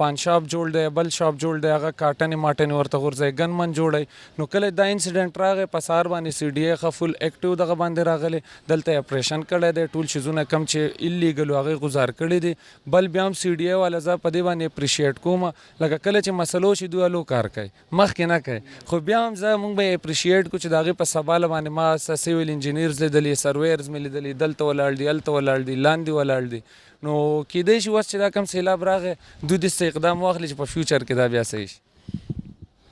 پان شاپ جوړ دی، بل شاپ جوړ دی، هغه کاټنې ماټنې ورته غورځوي، ګن من جوړوي. نو کله دا انسیډنټ راغی په سهار باندې CDA ښه فل اکټیو دغه باندې راغلی، دلته اپریشن کړی دی، ټول شیزونه کم چې ایلیګل هغې غزار کړي دي. بل بیا هم CDA والا زه په دې باندې اپریشیټ کوم، لکه کله چې مسلو شي دوی الو کار کوي، مخکې نه کوي، خو بیا هم زه مونږ به اپریشیټ کو چې د هغې په سباله باندې ما سیویل انجینیرز لیدلي، سرویرز مې لیدلي، دلته ولاړ دي، هلته ولاړ دي، لاندې ولاړ دي. نو کیدای شي اوس چې دا کم سیلاب راغی دوی داسې اقدام واخلي چې په فیوچر کې دا بیا صحیح شي.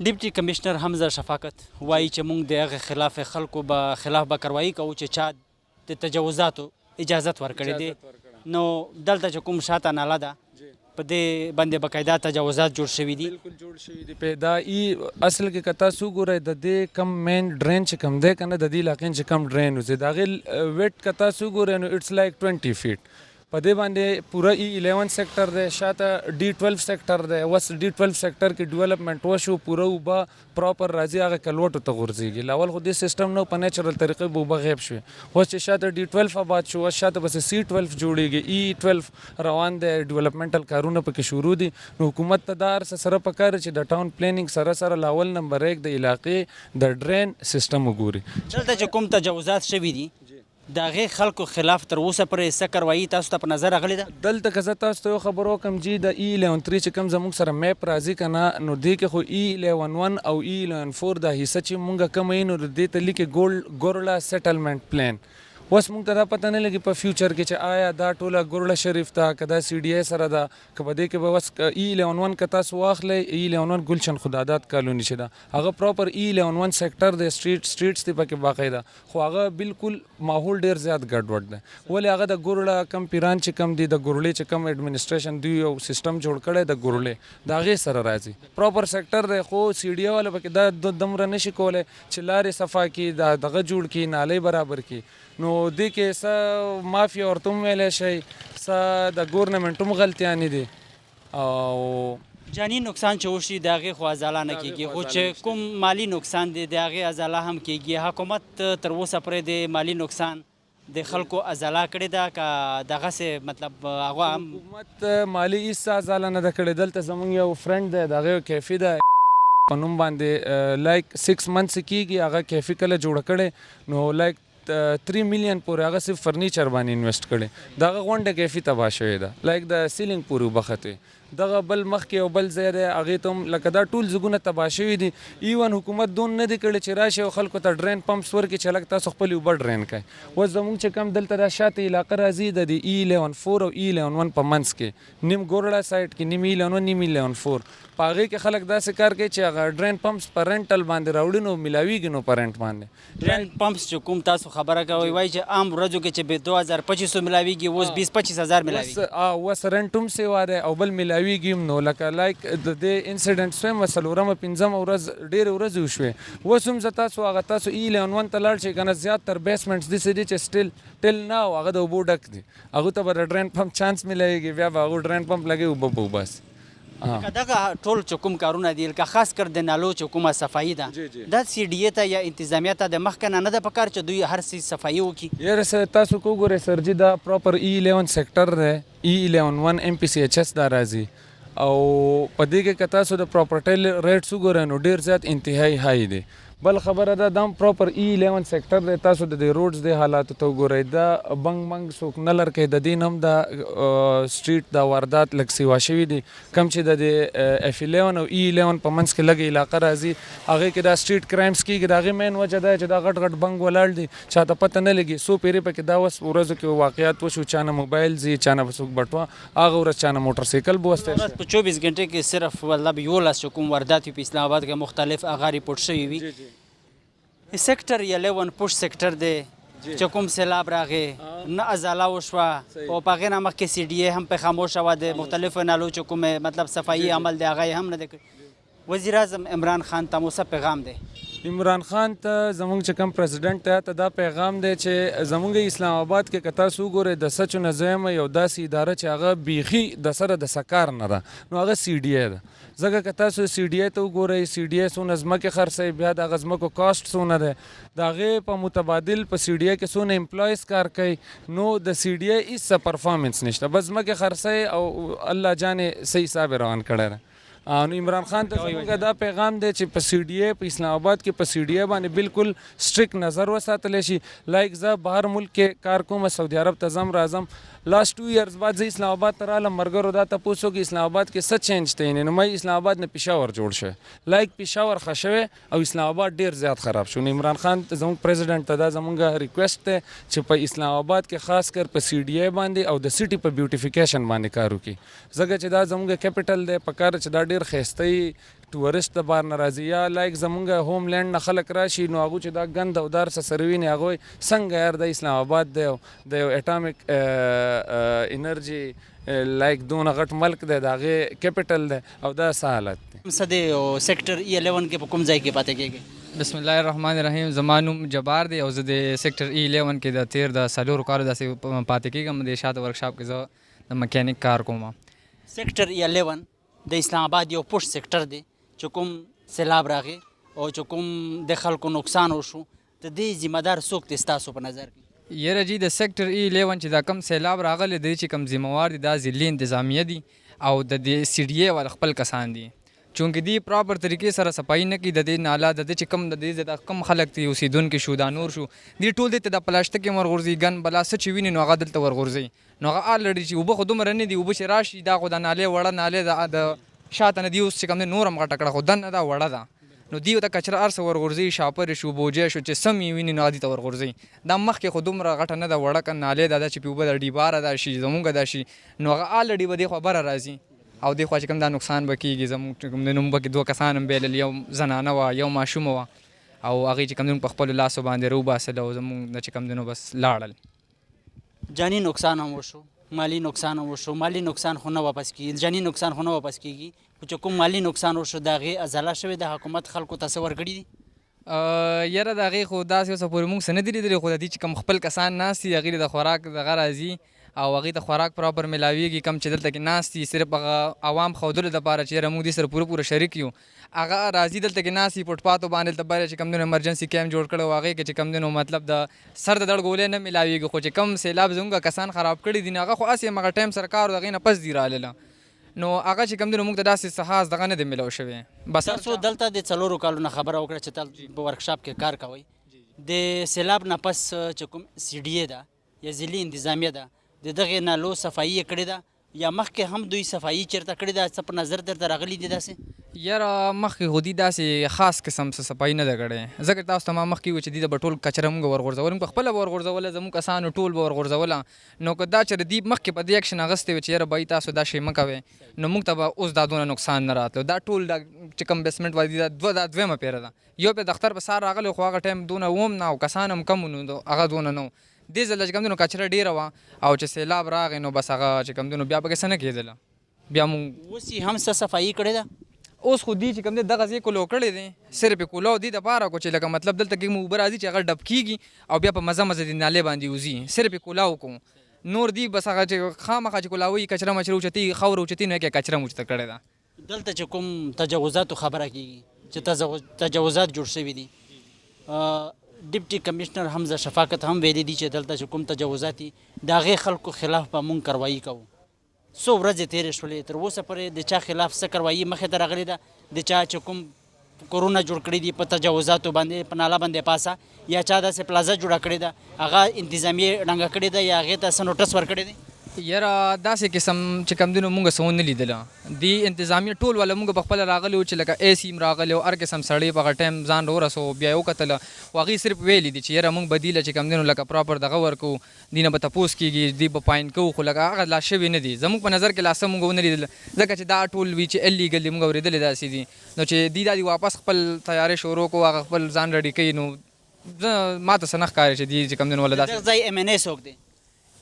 ډیپټي کمشنر حمزه شفاقت وایي چې موږ د هغه خلاف خلکو به خلاف به کاروايي کوو چې چا د تجاوزاتو اجازت ورکړې دي. نو دلته چې کوم شاته ناله ده په دې باندې باقاعده تجاوزات جوړ شوي دي. بالکل جوړ شوي دي پیدا ای اصل کې کتا سو ګورای د دې کم مین ډرین چې کم دی کنه د دې علاقې چې کم ډرین وزي دا غل ویټ کتا سو ګورای نو اټس لایک 20 فیٹ په دې باندې پورا ای 11 سیکټر دی شاته ډی 12 سیکټر دی وس ډی 12 سیکټر کې ډیولپمنٹ وشو پورا وبا پراپر راځي هغه کلوټو ته غورځيږي لاول خو دې سیستم نو په نیچرل طریقې وبا غیب شو اوس چې شاته ډی 12 آباد شو شاته بس سی 12 جوړیږي ای 12 روان دی ډیولپمنټل کارونه پکې شروع دي نو حکومت ته دار سره پکاره چې د ټاون پلانینګ سره سره لاول نمبر 1 د علاقې د ډرین سیستم وګوري. دلته چې کوم تجاوزات شوي دي د هغې خلکو خلاف تر اوسه پورې څه کاروایي تاسو ته په نظر راغلې ده؟ دلته که زه تاسو ته یو خبر وکړم جی د ای 11 چې کوم زموږ سره میپ راځي که نه نو دې کې خو ای 11 او ای 11 دا حصه چې مونږ کوم یې نو دې ته لیکې ګورلا سیټلمنټ پلان اوس مونږ ته دا پته نه لګي په فیوچر کې چې آیا دا ټوله ګورلا شریف ته که دا سی ډي ای سره ده که په دې کې به اوس ای 11 که تاسو واخلئ ای 11 ګلشن خدادات کالوني چې ده هغه پراپر ای 11 سیکټر دی سټریټس دی پکې باقاعده خو هغه بالکل ماحول ډیر زیات ګډوډ دی ولې هغه د ګورلا کم پیران چې کم دي د ګورلې چې کم ایډمنسټریشن دی یو سیستم جوړ کړی د ګورلې د هغې سره راځي پراپر سیکټر دی خو سی ډي ای والا پکې دا دومره نشي کولی چې لارې صفا کړي دا دغه جوړ کړي نالۍ برابر کړي نو دې کې څه مافیا ورته هم ویلی شئ څه د ګورنمنټ هم غلطیانې دي او جاني نقصان چې وشي د هغې خو ازاله نه کېږي خو چې کوم مالی نقصان دی د هغې ازاله هم کېږي حکومت تر اوسه پورې د مالی نقصان د خلکو ازاله کړې ده که دغسې مطلب هغه هم حکومت مالی هېڅ ازاله نه ده کړې دلته زموږ یو فرنډ دی د هغې کیفي ده په نوم باندې لایک 6 منث کېږي هغه کیفي کله جوړه کړې نو لایک 3 میلیون پورې هغه صرف فرنیچر باندې انویسټ کړي دغه غونډه کیفي تباه شوې ده لایک د سیلینګ پورې وبختې دغه بل مخکې یو بل ځای دی هغې ته هم لکه دا ټول زګونه تباه شوي دي ایون حکومت دون نه دی کړی چې راشي او خلکو ته ډرین پمپس ورکړي چې هلک تاسو خپلې اوبه ډرین کړئ اوس زموږ چې کوم دلته دا شاته علاقه راځي د ای 11 او ای 11 په منځ کې نیم ګورړه سایډ کې نیم ای 11 نیم ای 11 په هغې کې خلک داسې کار کوي چې هغه ډرین پمپس په رینټل باندې راوړي نو میلاویږي نو په رینټ باندې ډرین پمپس چې کوم تاسو خبره کوئ وایي چې عام ورځو کې چې به 2500 میلاویږي اوس 20-25 میلاویږي اوس رینټ هم سیوا دی او بل میلاویږي هم نو لکه لایک د دې انسیډنټ شوی څلورمه پنځمه ورځ ډېرې ورځې وشوې اوس هم زه تاسو هغه تاسو ای 11 ته لاړ شئ که نه زیاتر بیسمنټس داسې دي چې ټل نه او هغه د اوبو ډک دي هغو ته به د ډرین پمپ چانس میلاویږي بیا به هغو ډرین پمپ لګوي اوبه به وباسي که دغه ټول چې کوم کارونه دي لکه خاص کر د نالو چې کومه صفایي ده دا سی ډي ای ته یا انتظامیه ته د مخکې نه ده پکار چې دوی هر څه صفایي وکړي یاره تاسو کو ګورئ سر جي دا پراپر ای 11 سیکټر دی ای 11 ام پی سی ایچ ایس دا راځي او په دې کې که تاسو د پراپرټی ریټس وګورئ نو ډېر زیات انتهایی های دی بل خبره ده دا پراپر ای 11 سیکټر دی تاسو د دې روډز د حالاتو ته وګورئ دا بنګ بنګ څوک نه لرکوي د دې نه هم د سټریټ دا واردات لږ سیوا شوي دي کم چې د اف 11 او ای 11 په منځ کې لږ علاقه راځي هغې کې دا سټریټ کرایمز کېږي د هغې مین وجه دا چې دا غټ غټ بنګ ولاړ دي چاته پته نه لګي څو پیرې پکې دا اوس ورځو کې واقعیات وشو چا نه موبایل ځي چا نه به څوک بټوه هغه ورځ چا نه موټر سایکل به وستی په 24 غنټې کې صرف مطلب 11 چې کوم واردات په اسلام آباد کې مختلف هغه ریپورټ شوي وي سیکټر 11 پوش سیکټر دی چې کوم سیلاب راغی نه ازاله وشوه او په هغې نه مخکې سی ډي ای هم په خاموشه وه د مختلفو نالو چې کوم مطلب صفایي عمل دی هغه یې هم نه دی کړی وزیر اعظم عمران خان ته مو څه پیغام دی عمران خان ته زموږ چې کوم پریزیډنټ ته دا پیغام دی چې زموږ اسلام آباد کې که تاسو وګورئ د سچو نه زیمه یو داسې اداره چې هغه بیخي د سره د سکار نه ده نو هغه سی ډي ای ده ځکه که تاسو سی ډي ای ته وګورئ سی ډي ای څونه ځمکې خرڅوي بیا د هغه ځمکو کاسټ څونه دی د هغې په متبادل په سی ډي ای کې څونه امپلایز کار کوي نو د سی ډي ای هېڅ پرفارمنس نشته بس ځمکې خرڅوي او الله جانې صحیح حساب روان کړی دی نو عمران خان ته زموږ دا پیغام دی چې په سی ډي ای په اسلام آباد کې په سی ډي ای باندې بالکل سټریک نظر وساتلی شي لایک زه بهر ملک کې کار کوم سعودي عرب ته ځم راځم لاست 2 ایئرز بعد زه اسلام آباد ته رالم ملګرو دا تپوس وکړي اسلام آباد کې څه چینج دی نو مې اسلام آباد نه پېښور جوړ شوی لایک پېښور ښه شوی او اسلام آباد ډېر زیات خراب شو نو عمران خان زموږ پریزیډنټ ته دا زموږ ریکویسټ دی چې په اسلام آباد کې خاص کر په سی ډي ای باندې او د سټي په بیوټیفیکیشن باندې کار وکړي ځکه چې دا زموږ کیپیټل دی پکار چې دا ډېر ښایسته ټورست د بار نه راځي یا لایک زمونږ هوم لینډ نه خلک راشي نو هغوی چې دا ګند او دار څه سروي نه هغوی څنګه یار د اسلام آباد دی او د یو اټامیک انرژي لایک دونه غټ ملک دی د هغې کیپټل دی او دا څه حالت دی سدې او سیکټر E11 کې په کوم ځای کې پاتې کېږي؟ بسم الله الرحمن الرحیم. زما نوم جبار دی او زه د سیکټر E11 کې د تیر د څلورو کالو داسې پاتې کېږم. د شاته ورکشاپ کې زه د مکینیک کار کوم. سیکټر E11 د اسلام آباد یو پوش سیکټر دی چې کوم سیلاب راغی او چې کوم د خلکو نقصان وشو د دې ذمہ دار څوک دی ستاسو په نظر کې؟ یره جی د سیکټر E11 چې دا کم سیلاب راغلی دی چې کم ذمہوار دي دا ضلعي انتظامیه دي او د دې CDA والا خپل کسان دي چونکې دی پراپر طریقې سره صفایي نه کوي. د دې ناله د دې چې کم د دې د کم خلک دي اوسیدونکي شو دا نور شو دی ټول دې ته د پلاسټیک ورغورځي ګن بلا څه چې ویني نو هغه دلته ورغورځي نو هغه الریډي چې اوبه خو دومره نه دي اوبه چې راشي دا خو د نالې وړه نالې د شاته نه دي اوس چې کم دی نور هم غټه کړه خو دننه دا وړه ده نو دیو ته کچره هر څه ورغورځي شاپر شو بوجې شو چې سم یې ویني نو هغه دې ته ورغورځي. دا مخکې خو دومره غټه نه ده وړه که نالې ده چې پې اوبه د ډیباره ده شي زمونږ ده شي نو هغه الریډي به دې خوا بره راځي او دې خوا چې کوم دا نقصان به کېږي. زموږ چې کوم دی نو موږ پکې 2 کسان هم بیلل یو زنانه وه یو ماشومه وه او هغې چې کوم دی په خپلو لاسو باندې راوباسل او زموږ نه چې کوم دی نو بس لاړل. جاني نقصان هم وشو مالی نقصان هم وشو. مالی نقصان خو نه واپس کېږي جاني نقصان خو نه واپس کېږي خو چې کوم مالی نقصان وشو د هغې ازاله شوې د حکومت خلکو ته څه ورکړي دي؟ یاره د هغې خو داسې اوسه پورې موږ څه نه دي لیدلي خو د دې چې کوم خپل کسان ناست دي هغې د خوراک دغه راځي او هغې ته خوراک پراپر میلاویږي کم چې دلته کې ناست دي صرف هغه عوام ښودلو دپاره چې یاره موږ دې سره پوره شریک یو هغه راځي دلته کې ناست دي فوټپاتو باندې دلته باندې چې کوم دی نو ایمرجنسي کیمپ جوړ کړی و هغې کې چې کوم دی نو مطلب د سر د دړ ګولې نه میلاویږي خو چې کم سیلاب زموږ کسان خراب کړي دي نو هغه خو هسې همغه ټایم سره کار و د هغې نه پس دي رالله نو هغه چې کوم دی نو موږ ته داسې څه خاص دغه نه دی میلاو شوی. بس تاسو دلته د 4 کالو نه خبره وکړه چې تاسو په ورکشاپ کې کار کوئ د سیلاب نه پس چې کوم CDA ده یا ضلعي انتظامیه ده د دغې نالو صفایي یې کړې ده یا مخکې هم دوی صفایي چېرته کړې ده څه په نظر درته راغلي دي داسې؟ یاره مخکې خو دي داسې خاص قسم څه صفایي نه ده کړې ځکه تاسو ته ما مخکې وویل چې دوی ته به ټول کچره مونږ ورغورځول موږ پخپله به ورغورځوله زموږ کسانو ټول به ورغورځوله نو که دا چېرې دوی مخکې په دې اکشن اخیستی وي چې یاره بهی تاسو دا شی مه کوئ نو موږ ته به اوس دا دونه نقصان نه راتلو. دا ټول دا چې کوم بیسمنټ والا دي دا دویمه پیره ده یو پې د اختر په سهار راغلی خو هغه ټایم دونه وم نه او کسان هم کم نو هغه دونه نه دې ځله چې کوم دی نو کچره ډېره وه او چې سیلاب راغی نو بس هغه چې کوم دی نو بیا پکې څه نه کېدله بیا مونږ اوس یې هم څه صفایي کړې ده؟ اوس خو دی چې کوم دی دغه ځای کولو کړی دی صرف یې کولو دې دپاره کو چې لکه مطلب دلته کې مو اوبه راځي چې هغه ډب کېږي او بیا په مزه مزه د نالې باندې وځي صرف یې کولاو کوو نور دی بس هغه چې خامخا چې کولاوي کچره مچره اوچتي خاوره اوچتي نو یې کچره موچته کړې ده. دلته چې کوم تجاوزاتو خبره کېږي چې تجاوزات جوړ شوي دي ډیپټي کمشنر حمزه شفاقت هم ویلي دي چې دلته چې کوم تجاوزات دي د هغې خلکو خلاف به مونږ کاروایي کوو. څو ورځې تېرې شولې تر اوسه پورې د چا خلاف څه کاروایي مخې ته راغلې ده د چا چې کوم کورونه جوړ کړي دي په تجاوزاتو باندې په ناله باندې پاسه یا چا داسې پلازه جوړه کړې ده هغه انتظامیې ړنګه کړې ده یا هغې ته څه نوټس ورکړی دی؟ یاره داسې قسم چې کوم دی نو مونږ څه ونه لیدله دی انتظامیه ټول والا مونږ پخپله راغلي وو چې لکه AC هم راغلی او هر قسم سړی په هغه ټایم ځان راورسو بیا یې وکتله خو هغې صرف ویلي دي چې یاره مونږ به دي له چې کوم دی نو لکه پراپر دغه ورکوو دي نه به تپوس کېږي دی به پاین کوو خو لکه هغه لا شوي نه دي زموږ په نظر کې لا څه مونږ ونه لیدل ځکه چې دا ټول وي چې الیګل دي مونږ اورېدلې داسې دي نو چې دی دا دي واپس خپل تیارې شروع کوو هغه خپل ځان ریډي کوي نو ما ته څه نه ښکاري چې دی چې کوم دی نو ولا دغه ځای MNA څوک دی؟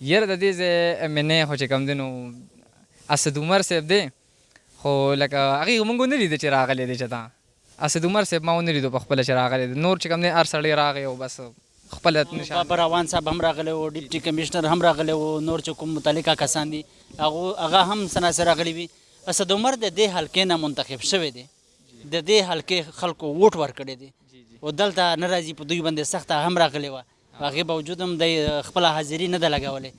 یاره د دې ځای MNA خو چې کوم دی نو اسد عمر صاحب دی خو لکه هغې مونږ ونه لیده چې راغلی دی چې دا اسد عمر صاحب ما ونه لیدو په خپله چې راغلی دی نور چې کوم دی هر سړی راغی او بس خپله بابر روان صاحب هم راغلی و ډیپټي کمشنر هم راغلی و نور چې کوم متعلقه کسان دي هغه هم سناسر راغلي وي. اسد عمر د دې حلقې نه منتخب شوی دی د دې حلقې خلکو ووټ ورکړی دی او دلته نه راځي په دوی باندې سخته هم راغلی وه هغې باوجود هم دی خپله حاضري نه ده لګولې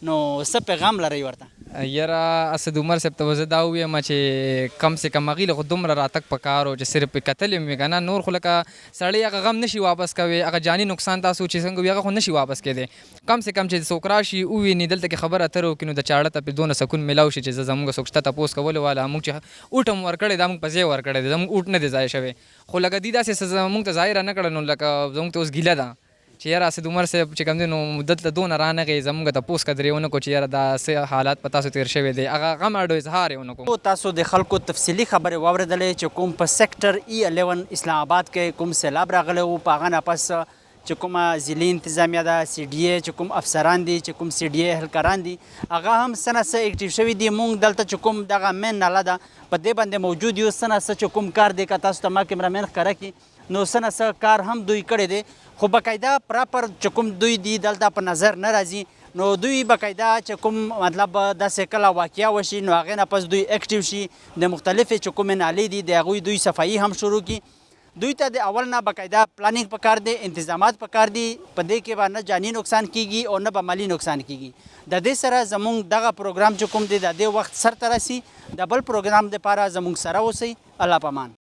نو څه پیغام لرئ ورته؟ یاره اسد عمر صاحب ته به زه دا ووایم چې کم سے کم هغې له خو دومره راتګ پکار و چې صرف پې کتل یې مې که نه نور خو لکه سړی هغه غم نشي واپس کوی هغه جاني نقصان تاسو چې څنګه وي هغه خو نشي واپس کېدی کم سے کم چې څوک راشي وویني دلته کې خبره اتره وکړي نو د چاړه ته پې دونه سکون میلاو شي چې زه زموږ څوک شته تپوس کولو والا موږ چې اوټ هم ورکړی دا موږ په ځای ورکړی دی زموږ اوټ نه دی ضایع شوی خو لکه دي داسې څه موږ ته ظاهره نه کړه نو لکه زموږ ته اوس ګیله ده چې یاره اسد عمر صاحب چې کوم دی نو مدت له دونه رانغی زمونږ تپوس قدرې ونه کړو چې یاره دا څه حالات په تاسو تېر شوی دی هغه غم اډو اظهار یې ونه کړو. تاسو د خلکو تفصیلي خبرې واورېدلې چې کوم په سیکټر E11 اسلام آباد کې کوم سیلاب راغلی و، په هغه نه پس چې کومه ضلعي انتظامیه ده CDA چې کوم افسران دي چې کوم CDA اهلکاران دي هغه هم څه نه څه اکټیو شوي دي. موږ دلته چې کوم دغه مین ناله ده په دې باندې موجود یو، څه نه څه چې کوم کار دی که تاسو ته ما کیمرامین ښکاره کړي نو څه نه څه کار هم دوی کړی دی، خو باقاعده پراپر چې کوم دوی دي دلته په نظر نه راځي. نو دوی باقاعده چې کوم مطلب داسې کله واقعه وشي نو هغې نه پس دوی اکټیو شي، د مختلفې چې کومې نالې دي د هغوی دوی صفایي هم شروع کړي. دوی ته د اول نه باقاعده پلانینګ پکار دی، انتظامات پکار دي، په دې کې به نه جاني نقصان کیږي او نه به مالي نقصان کیږي. د دې سره زموږ دغه پروګرام چې کوم دی د دې وخت سرته رسي. د بل پروګرام دپاره زموږ سره اوسئ. الله پامان.